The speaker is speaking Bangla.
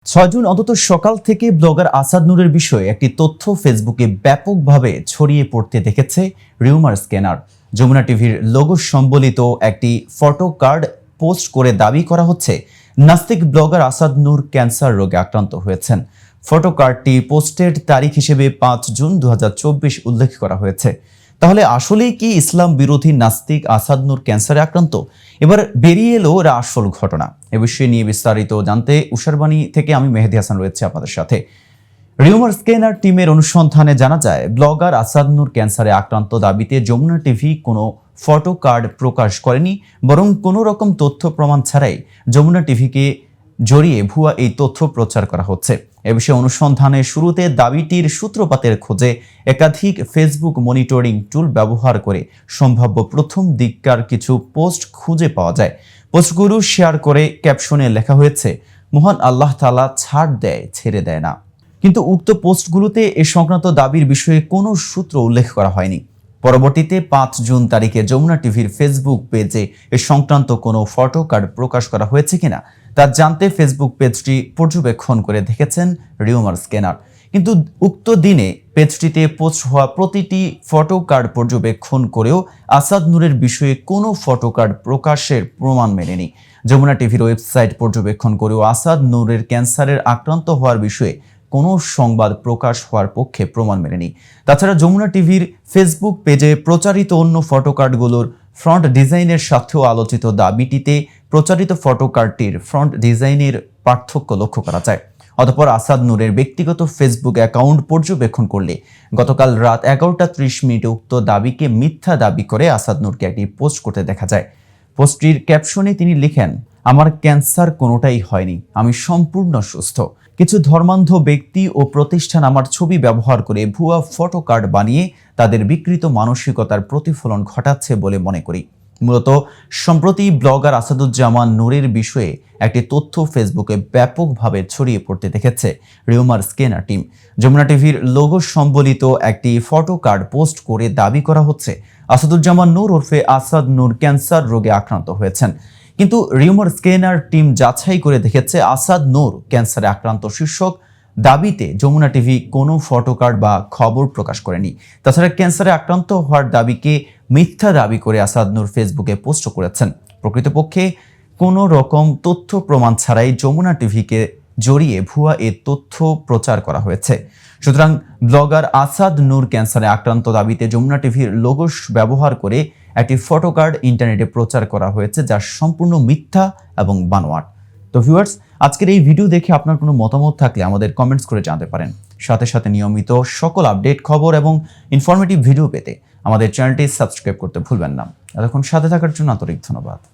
6 জুন অন্তত সকাল থেকে ব্লগার আসাদ নূরের বিষয়ে একটি তথ্য ফেসবুকে ব্যাপকভাবে ছড়িয়ে পড়তে দেখেছে রিউমার স্ক্যানার। যমুনা টিভির লোগো সম্বলিত একটি ফটো কার্ড পোস্ট করে দাবি করা হচ্ছে নাস্তিক ব্লগার আসাদ নূর ক্যান্সার রোগে আক্রান্ত হয়েছেন। ফটো কার্ডটি পোস্টের তারিখ হিসেবে 5 জুন 2024 উল্লেখ করা হয়েছে। তাহলে আসলেই কি ইসলাম বিরোধী নাস্তিক আসাদ নূর ক্যান্সারে আক্রান্ত? এবার বেরিয়ে এলো এর আসল ঘটনা। এ বিষয়ে নিয়ে বিস্তারিত জানতে উষারবাণী থেকে আমি মেহেদী হাসান রয়েছে আপনাদের সাথে। রিউমার স্ক্যানার টিমের অনুসন্ধানে জানা যায়, ব্লগার আসাদ নূর ক্যান্সারে আক্রান্ত দাবিতে যমুনা টিভি কোনো ফটো কার্ড প্রকাশ করেনি, বরং কোনো রকম তথ্য প্রমাণ ছাড়াই যমুনা টিভিকে জড়িয়ে ভুয়া এই তথ্য প্রচার করা হচ্ছে। এ বিষয়ে অনুসন্ধানের শুরুতে দাবিটির সূত্রপাতের খোঁজে একাধিক ফেসবুক মনিটরিং টুল ব্যবহার করে সম্ভাব্য প্রথম দিককার কিছু পোস্ট খুঁজে পাওয়া যায়। পোস্টগুলো শেয়ার করে ক্যাপশনে লেখা হয়েছে, মহান আল্লাহ তাআলা ছাড় দেয়, ছেড়ে দেয় না। কিন্তু উক্ত পোস্টগুলোতে এ সংক্রান্ত দাবির বিষয়ে কোনো সূত্র উল্লেখ করা হয়নি। পরবর্তীতে 5 জুন তারিখে যমুনা টিভির ফেসবুক পেজে এ সংক্রান্ত কোনো ফটো কার্ড প্রকাশ করা হয়েছে কিনা তা জানতে ফেসবুক পেজটি পর্যবেক্ষণ করে দেখেছেন রিউমার স্ক্যানার। কিন্তু উক্ত দিনে পেজটিতে পোস্ট হওয়া প্রতিটি ফটো কার্ড পর্যবেক্ষণ করেও আসাদ নূরের বিষয়ে কোনো ফটো কার্ড প্রকাশের প্রমাণ মেলেনি। যমুনা টিভির ওয়েবসাইট পর্যবেক্ষণ করেও আসাদ নূরের ক্যান্সারের আক্রান্ত হওয়ার বিষয়ে কোনো সংবাদ প্রকাশ হওয়ার পক্ষে প্রমাণ মেলেনি। তাছাড়া যমুনা টিভির ফেসবুক পেজে প্রচারিত অন্য ফটো কার্ডগুলোর ফ্রন্ট ডিজাইনের সাথেও আলোচিত দাবিটিতে প্রচারিত ফটো কার্ডটির ফ্রন্ট ডিজাইনের পার্থক্য লক্ষ্য করা যায়। অতঃপর আসাদ নূরের ব্যক্তিগত ফেসবুক অ্যাকাউন্ট পর্যবেক্ষণ করলে গতকাল রাত 11:30 উক্ত দাবিকে মিথ্যা দাবি করে আসাদ নূরকে একটি পোস্ট করতে দেখা যায়। পোস্টটির ক্যাপশনে তিনি লিখেন, আমার ক্যান্সার কোনোটাই হয়নি, আমি সম্পূর্ণ সুস্থ। কিছু ধর্মান্ধ ব্যক্তি ও প্রতিষ্ঠান আমার ছবি ব্যবহার করে ভুয়া ফটো কার্ড বানিয়ে তাদের বিকৃত মানসিকতার প্রতিফলন ঘটাচ্ছে বলে মনে করি। মূলত সম্প্রতি ব্লগার আসাদুজ্জামান নূরের বিষয়ে একটি তথ্য ফেসবুকে ব্যাপকভাবে ছড়িয়ে পড়তে দেখেছে রিউমার স্ক্যানার টিম। যমুনা টিভির লোগো সম্বলিত একটি ফটো কার্ড পোস্ট করে দাবি করা হচ্ছে আসাদুজ্জামান নূর ওরফে আসাদ নূর ক্যান্সার রোগে আক্রান্ত হয়েছেন। কিন্তু রিউমার স্ক্যানার টিম যাচাই করে দেখেছে আসাদ নূর ক্যান্সারে আক্রান্ত শীর্ষক দাবিতে যমুনা টিভি কোনো ফটো কার্ড বা খবর প্রকাশ করেনি। তাছাড়া ক্যান্সারে আক্রান্ত হওয়ার দাবিকে মিথ্যা দাবি করে আসাদ নূর ফেসবুকে পোস্ট করেছেন। প্রকৃতপক্ষে কোনো রকম তথ্য প্রমাণ ছাড়াই যমুনা টিভিকে জড়িয়ে ভুয়া এ তথ্য প্রচার করা হয়েছে। সুতরাং ব্লগার আসাদ নূর ক্যান্সারে আক্রান্ত দাবিতে যমুনা টিভির লোগো ব্যবহার করে একটি ফটো কার্ড ইন্টারনেটে প্রচার করা হয়েছে, যা সম্পূর্ণ মিথ্যা এবং বানোয়াট। তো ভিউয়ার্স, আজকের এই ভিডিও দেখে আপনার কোনো মতামত থাকলে আমাদের কমেন্টস করে জানাতে পারেন। সাথে সাথে নিয়মিত সকল আপডেট, খবর এবং ইনফরমেটিভ ভিডিও পেতে আমাদের চ্যানেলটি সাবস্ক্রাইব করতে ভুলবেন না। এতক্ষণ সাথে থাকার জন্য আন্তরিক ধন্যবাদ।